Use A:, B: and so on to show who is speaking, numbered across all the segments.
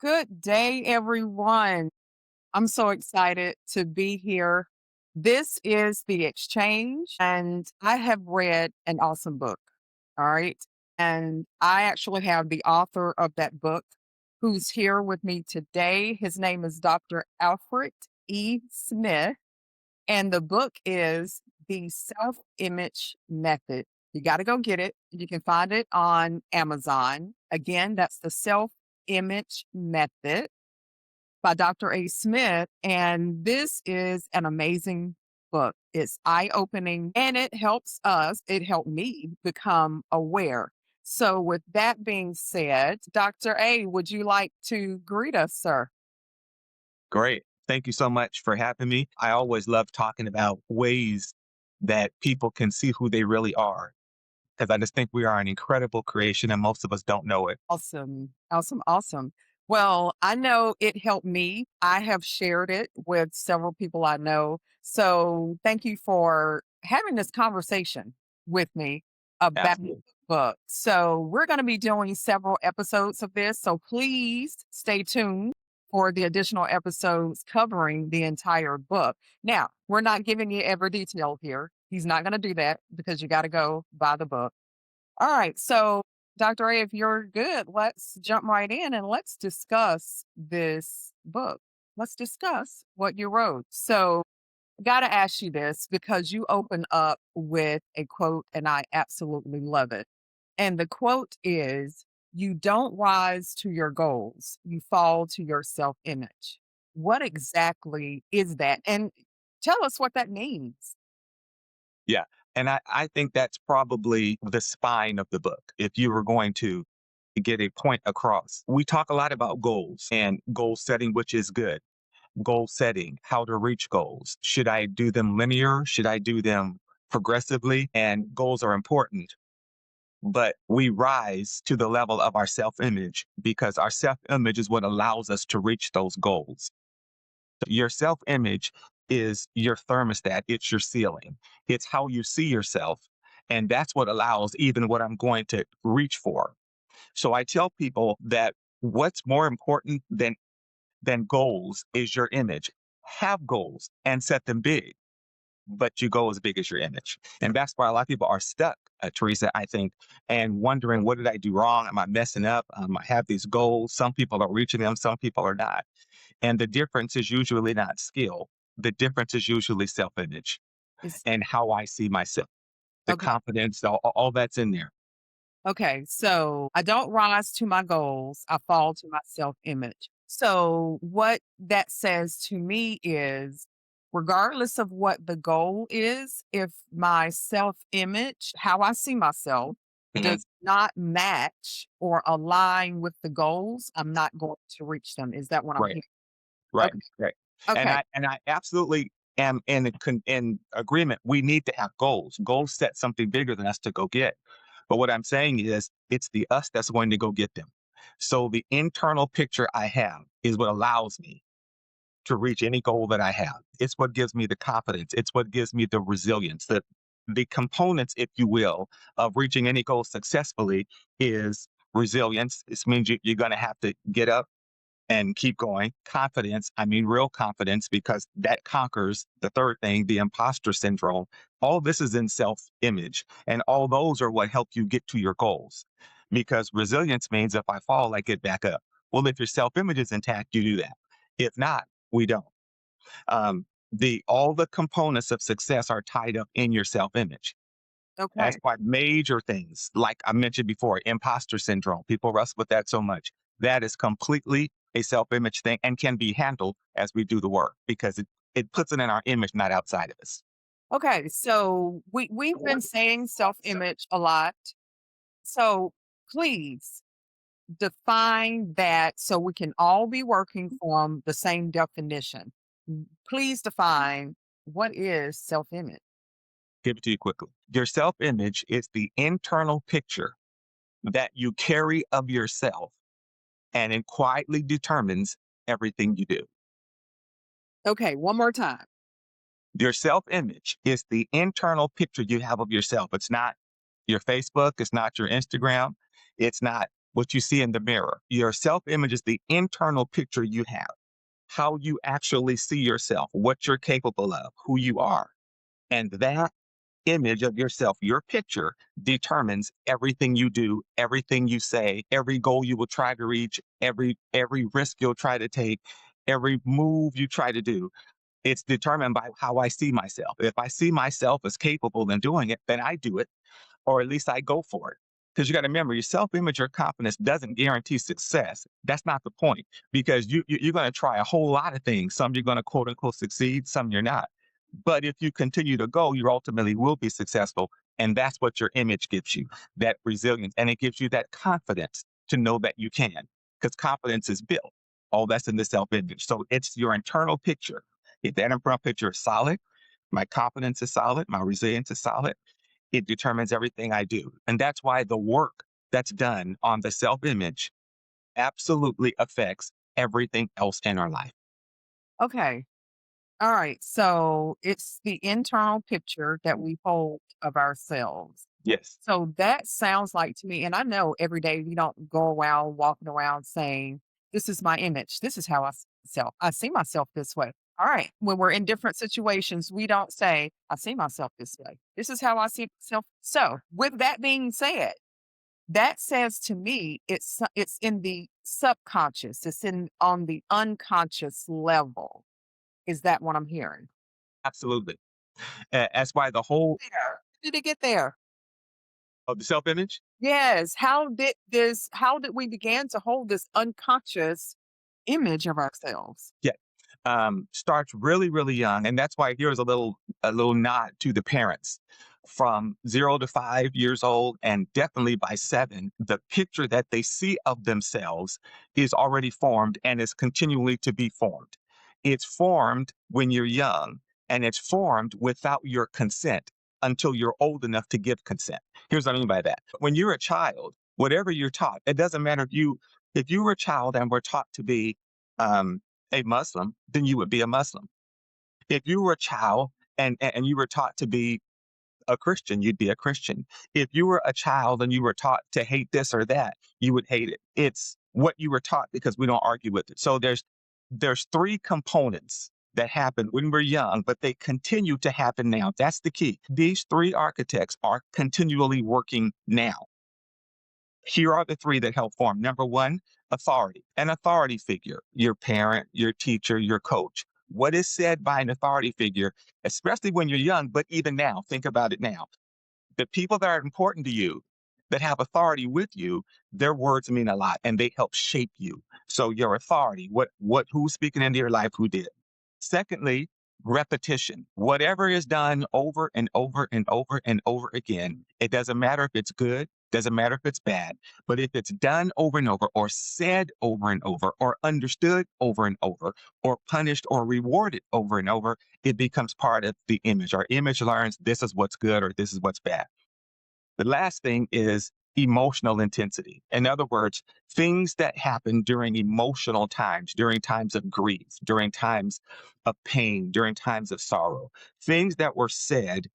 A: Good day, everyone. I'm so excited to be here. This is The Exchange, and I have read an awesome book. All right. And I actually have the author of that book who's here with me today. His name is Dr. Alfred E. Smith, and the book is The Self Image Method. You got to go get it. You can find it on Amazon. Again, that's The Self Image Method by Dr. A. Smith. And this is an amazing book. It's eye opening and it helped me become aware. So, with that being said, Dr. A, would you like to greet us, sir?
B: Great. Thank you so much for having me. I always love talking about ways that people can see who they really are because I just think we are an incredible creation and most of us don't know it.
A: Awesome. Awesome. Awesome. Well, I know it helped me. I have shared it with several people I know. So thank you for having this conversation with me about the
B: Absolutely.
A: book. So we're going to be doing several episodes of this. So please stay tuned for the additional episodes covering the entire book. Now, we're not giving you every detail here. He's not going to do that because you got to go buy the book. All right. So, Dr. A, if you're good, let's jump right in and let's discuss this book. Let's discuss what you wrote. So, got to ask you this because you open up with a quote, and I absolutely love it. And the quote is, "You don't rise to your goals, you fall to your self image." What exactly is that? And tell us what that means.
B: Yeah. And I think that's probably the spine of the book. If you were going to get a point across, we talk a lot about goals and goal setting, which is good. Goal setting, how to reach goals. Should I do them linear? Should I do them progressively? And goals are important. But we rise to the level of our self image because our self image is what allows us to reach those goals. Your self image is your thermostat, it's your ceiling, it's how you see yourself. And that's what allows even what I'm going to reach for. So I tell people that what's more important than goals is your image. Have goals and set them big, but you go as big as your image. And that's why a lot of people are stuck, Teresa, I think, and wondering, what did I do wrong? Am I messing up? I have these goals. Some people are reaching them, some people are not. And the difference is usually not skill. The difference is usually self image
A: Is
B: and how I see myself, the
A: okay.
B: confidence, all that's in there.
A: Okay, so I don't rise to my goals, I fall to my self image. So, what that says to me is, regardless of what the goal is, if my self image, how I see myself,
B: Mhm.
A: does not match or align with the goals, I'm not going to reach them. Is that what I'm
B: Right,
A: hearing?
B: right,
A: Okay.
B: right. And
A: Okay.
B: I absolutely am in agreement. We need to have goals. Goals set something bigger than us to go get. But what I'm saying is, it's the us that's going to go get them. So the internal picture I have is what allows me to reach any goal that I have. It's what gives me the confidence. It's what gives me the resilience. The components, if you will, of reaching any goal successfully is resilience. This means you're going to have to get up and keep going. Confidence, I mean, real confidence, because that conquers the third thing, the imposter syndrome. All this is in self image, and all those are what help you get to your goals. Because resilience means if I fall, I get back up. Well, if your self image is intact, you do that. If not, we don't. The all the components of success are tied up in your self image. That's
A: Okay.
B: why major things, like I mentioned before, imposter syndrome, people wrestle with that so much. That is completely a self image thing and can be handled as we do the work because it puts it in our image, not outside of us.
A: Okay. So, we've been saying self image a lot. So, please define that so we can all be working from the same definition. Please define what is self image.
B: Give it to you quickly. Your self image is the internal picture that you carry of yourself, and it quietly determines everything you do.
A: Okay, one more time.
B: Your self image is the internal picture you have of yourself. It's not your Facebook, it's not your Instagram, it's not what you see in the mirror. Your self image is the internal picture you have, how you actually see yourself, what you're capable of, who you are. And that image of yourself, your picture, determines everything you do, everything you say, every goal you will try to reach, every risk you'll try to take, every move you try to do. It's determined by how I see myself. If I see myself as capable in doing it, then I do it, or at least I go for it. Because you got to remember, your self-image or confidence doesn't guarantee success. That's not the point. Because you're going to try a whole lot of things. Some you're going to quote unquote succeed, some you're not. But if you continue to go, you ultimately will be successful. And that's what your image gives you, that resilience. And it gives you that confidence to know that you can. Because confidence is built. All that's in the self-image. So it's your internal picture. If that internal picture is solid, my confidence is solid, my resilience is solid, it determines everything I do. And that's why the work that's done on the self image absolutely affects everything else in our life.
A: Okay. All right. So it's the internal picture that we hold of ourselves.
B: Yes,
A: So that sounds like to me, and I know every day we don't go around walking around saying, "This is my image. This is how I see myself this way." All right. When we're in different situations, we don't say, "I see myself this way. This is how I see myself." So, with that being said, that says to me, it's in the subconscious. It's in on the unconscious level. Is that what I'm hearing?
B: absolutely. That's why the whole
A: There. How did it get there?
B: of the self image,
A: Yes. How did we begin to hold this unconscious image of ourselves?
B: yeah, starts really, really young. And that's why here's a little nod to the parents from 0 to 5 years old, and definitely by 7, the picture that they see of themselves is already formed and is continually to be formed. It's formed when you're young, and it's formed without your consent until you're old enough to give consent. Here's what I mean by that. When you're a child, whatever you're taught, it doesn't matter if you were a child and were taught to be um, a Muslim, then you would be a Muslim. If you were a child and you were taught to be a Christian, you'd be a Christian. If you were a child and you were taught to hate this or that, you would hate it. It's what you were taught, because we don't argue with it. So there's 3 components that happen when we're young, but they continue to happen now. That's the key. These 3 architects are continually working now. Here are the 3 that help form. Number 1, authority. An authority figure, your parent, your teacher, your coach. What is said by an authority figure, especially when you're young, but even now, think about it now. The people that are important to you, that have authority with you, their words mean a lot and they help shape you. So your authority, who's speaking into your life, who did. Secondly, repetition. Whatever is done over and over and over and over again, it doesn't matter if it's good, doesn't matter if it's bad, but if it's done over and over, or said over and over, or understood over and over, or punished or rewarded over and over, it becomes part of the image. Our image learns this is what's good or this is what's bad. The last thing is emotional intensity. In other words, things that happen during emotional times, during times of grief, during times of pain, during times of sorrow, things that were said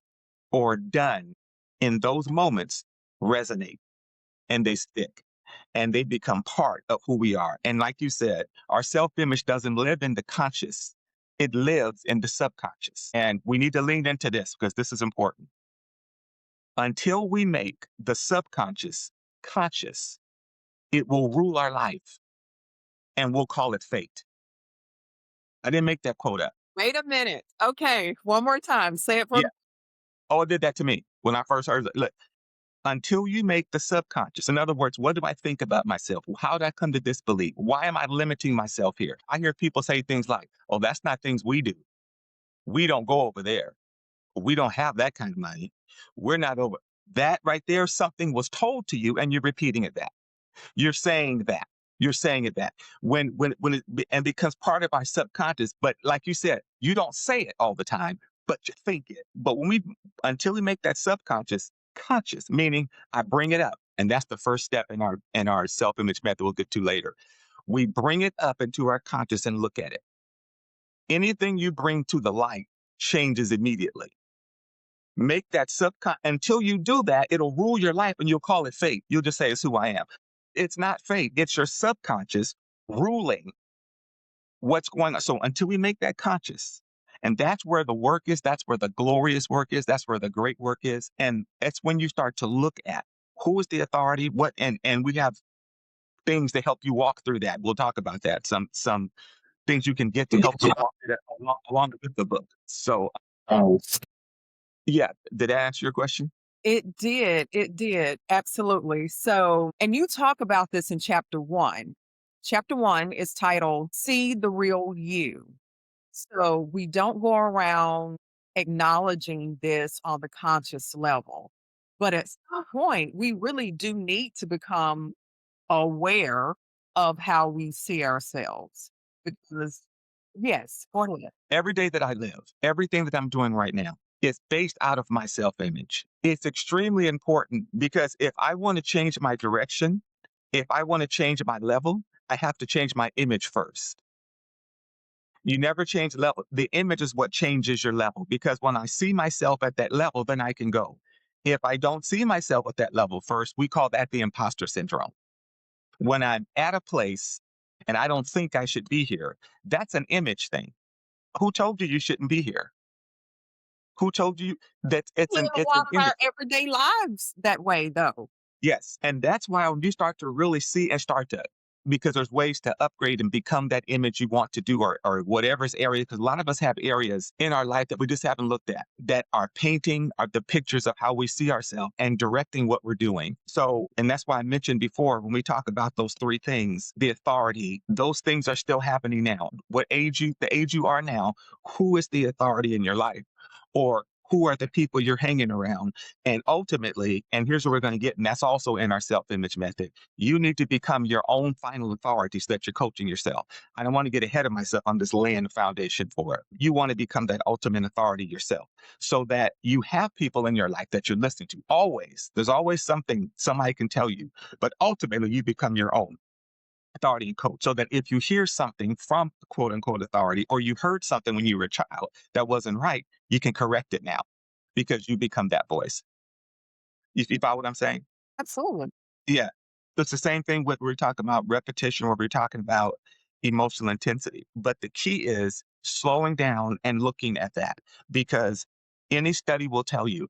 B: or done in those moments resonate and they stick and they become part of who we are. And like you said, our self image doesn't live in the conscious, it lives in the subconscious. And we need to lean into this because this is important. Until we make the subconscious conscious, it will rule our life and we'll call it fate. I didn't make that quote up.
A: Wait a minute. Okay, one more time. Say it for
B: Yeah. Oh, it did that to me when I first heard it. Look, until you make the subconscious, in other words, what do I think about myself? How did I come to this belief? Why am I limiting myself here? I hear people say things like, oh, that's not things we do. We don't go over there. We don't have that kind of money. We're not over. That right there, something was told to you and you're repeating it that. You're saying that. You're saying it that when and becomes part of our subconscious. But like you said, you don't say it all the time, but you think it. But until we make that subconscious conscious, meaning I bring it up, and that's the first step in our self image method. We'll get to later. We bring it up into our conscious and look at it. Anything you bring to the light changes immediately. Make that until you do that, it'll rule your life and you'll call it fate. You'll just say it's who I am. It's not fate. It's your subconscious ruling what's going on. So until we make that conscious, and that's where the work is, that's where the glorious work is, that's where the great work is. And it's when you start to look at who is the authority, what, and we have things to help you walk through that. We'll talk about that. Some things you can get to help you walk through that along with the book. So yeah, did I answer your question?
A: It did. It did. Absolutely. So, and you talk about this in chapter one. Chapter one is titled See the Real You. So, we don't go around acknowledging this on the conscious level. But at some point, we really do need to become aware of how we see ourselves. Because, yes, go ahead.
B: Every day that I live, everything that I'm doing right now is based out of my self image. It's extremely important because if I want to change my direction, if I want to change my level, I have to change my image first. You never change level. The image is what changes your level because when I see myself at that level, then I can go. If I don't see myself at that level first, we call that the imposter syndrome. When I'm at a place and I don't think I should be here, that's an image thing. Who told you you shouldn't be here? Who told you that
A: Live a
B: it's
A: lot
B: an
A: of
B: image?
A: our everyday lives that way, though.
B: Yes, and that's why when you start to really see and start to because there's ways to upgrade and become that image you want to do or whatever's area because a lot of us have areas in our life that we just haven't looked at that are painting are the pictures of how we see ourselves and directing what we're doing. So, and that's why I mentioned before when we talk about those three things, the authority, those things are still happening now. The age you are now, who is the authority in your life? Or who are the people you're hanging around? And ultimately, and here's what we're going to get, and that's also in our self image method. You need to become your own final authority so that you're coaching yourself. I don't want to get ahead of myself. I'm just laying the foundation for it. You want to become that ultimate authority yourself so that you have people in your life that you're listening to. Always. There's always something somebody can tell you, but ultimately, you become your own authority and coach so that if you hear something from quote unquote authority or you heard something when you were a child that wasn't right, you can correct it now because you become that voice. You follow what I'm saying?
A: Absolutely.
B: Yeah. It's the same thing with we're talking about repetition or we're talking about emotional intensity. But the key is slowing down and looking at that because any study will tell you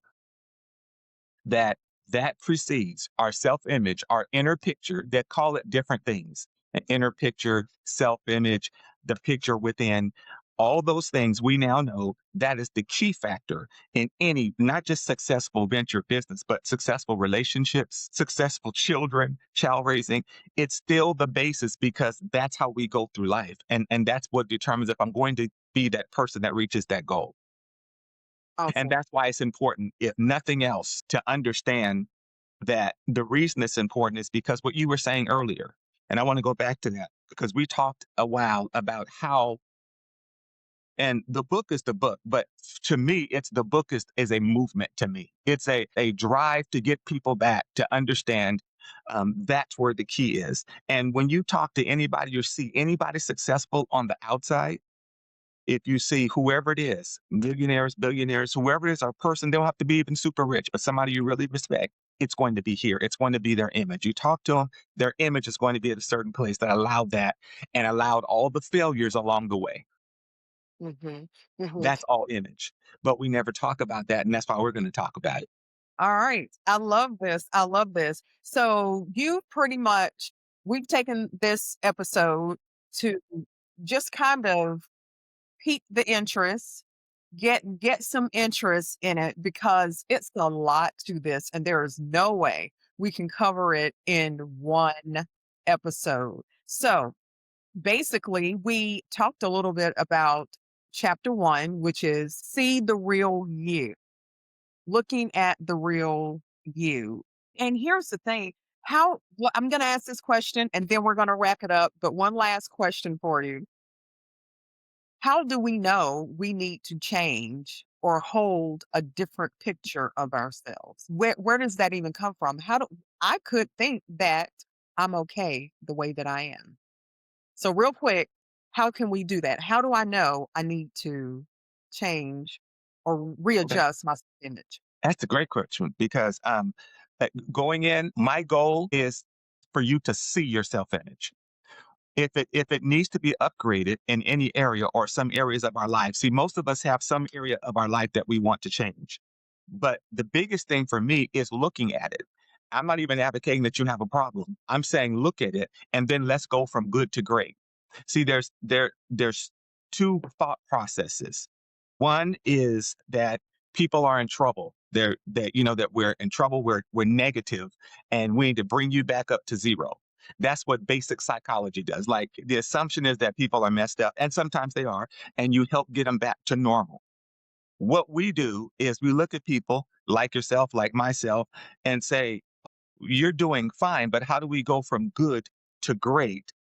B: that that precedes our self-image, our inner picture that call it different things. An inner picture, self-image, the picture within, all those things we now know that is the key factor in any not just successful venture business, but successful relationships, successful children, child raising. It's still the basis because that's how we go through life. And that's what determines if I'm going to be that person that reaches that goal. And
A: Awesome.
B: that's why it's important, if nothing else, to understand that the reason it's important is because what you were saying earlier, and I want to go back to that because we talked a while about how, and the book is the book, but to me, it's the book is a movement to me. It's a drive to get people back to understand that's where the key is. And when you talk to anybody or see anybody successful on the outside, if you see whoever it is, millionaires, billionaires, whoever it is, or a person, they don't have to be even super rich, but somebody you really respect, it's going to be here. It's going to be their image. You talk to them, their image is going to be at a certain place that allowed that and allowed all the failures along the way.
A: Mhm. Mhm.
B: That's all image. But we never talk about that. And that's why we're going to talk about it.
A: All right. I love this. I love this. So you pretty much we've taken this episode to just kind of pique the interest, get some interest in it because it's a lot to this and there is no way we can cover it in one episode. So basically, we talked a little bit about chapter one, which is see the real you, looking at the real you. And here's the thing well, I'm going to ask this question and then we're going to wrap it up. But one last question for you. How do we know we need to change or hold a different picture of ourselves? Where does that even come from? How do I could think that I'm okay the way that I am. So real quick, how can we do that? How do I know I need to change or
B: Okay.
A: readjust my image?
B: That's a great question because going in, my goal is for you to see your self-image. If it needs to be upgraded in any area or some areas of our life, see, most of us have some area of our life that we want to change. But the biggest thing for me is looking at it. I'm not even advocating that you have a problem. I'm saying look at it and then let's go from good to great. See, there's two thought processes. One is that people are in trouble. They're that you know that we're in trouble, we're negative, and we need to bring you back up to zero. That's what basic psychology does. Like the assumption is that people are messed up, and sometimes they are, and you help get them back to normal. What we do is we look at people like yourself, like myself, and say, you're doing fine, but how do we go from good to great?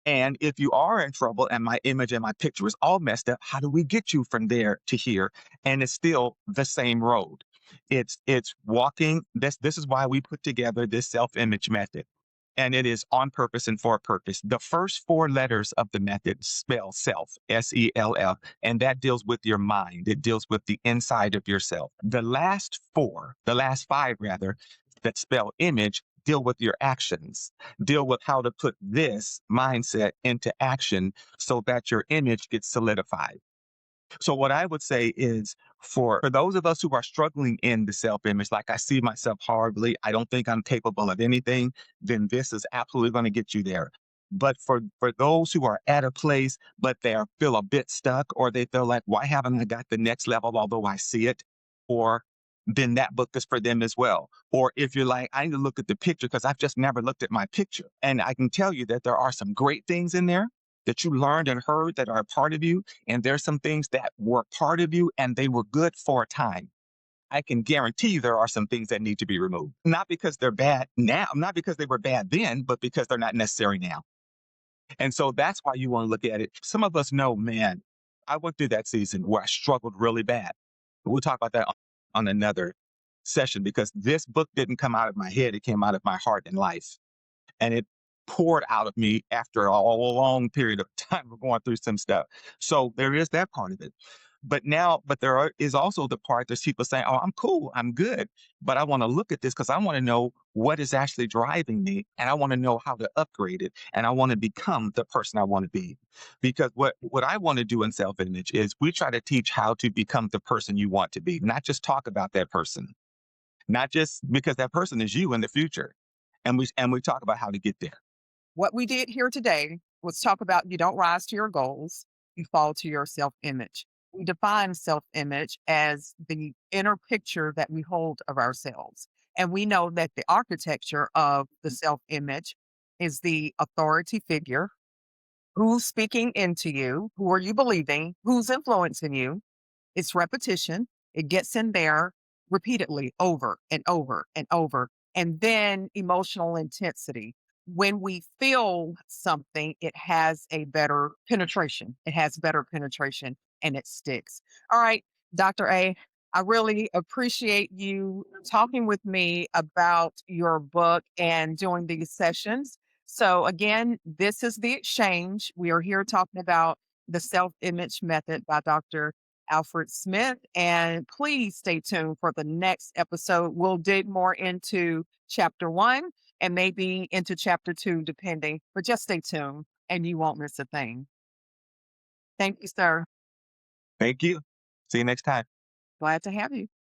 B: And if you are in trouble and my image and my picture is all messed up, how do we get you from there to here? And it's still the same road. It's walking. This is why we put together this self-image method. And it is on purpose and for a purpose. The first four letters of the method spell self, SELF, and that deals with your mind. It deals with the inside of yourself. The last five rather, that spell image deal with your actions, deal with how to put this mindset into action so that your image gets solidified. So what I would say is for those of us who are struggling in the self-image, like I see myself horribly, I don't think I'm capable of anything, then this is absolutely going to get you there. But for those who are at a place, but they are feel a bit stuck, or they feel like, why haven't I got the next level, although I see it? Or then that book is for them as well. Or if you're like, I need to look at the picture because I've just never looked at my picture. And I can tell you that there are some great things in there that you learned and heard that are a part of you. And there's some things that were part of you and they were good for a time. I can guarantee you there are some things that need to be removed. Not because they're bad now, not because they were bad then, but because they're not necessary now. And so that's why you want to look at it. Some of us know, man, I went through that season where I struggled really bad. We'll talk about that on another session because this book didn't come out of my head, it came out of my heart and life. And it poured out of me after a long period of time of going through some stuff. So there is that part of it. But is also the part that people saying, "Oh, I'm cool, I'm good," but I want to look at this because I want to know what is actually driving me, and I want to know how to upgrade it, and I want to become the person I want to be. Because what I want to do in self image is we try to teach how to become the person you want to be, not just talk about that person, not just because that person is you in the future, and we talk about how to get there.
A: What we did here today was talk about you don't rise to your goals, you fall to your self image. We define self image as the inner picture that we hold of ourselves. And we know that the architecture of the self image is the authority figure. Who's speaking into you? Who are you believing? Who's influencing you? It's repetition. It gets in there repeatedly over and over and over. And then emotional intensity. When we feel something, it has a better penetration. It has better penetration and it sticks. All right, Dr. A, I really appreciate you talking with me about your book and doing these sessions. So, again, this is The Exchange. We are here talking about the self image method by Dr. Alfred Smith. And please stay tuned for the next episode. We'll dig more into chapter one and maybe into chapter two, depending, but just stay tuned and you won't miss a thing. Thank you, sir.
B: Thank you. See you next time.
A: Glad to have you.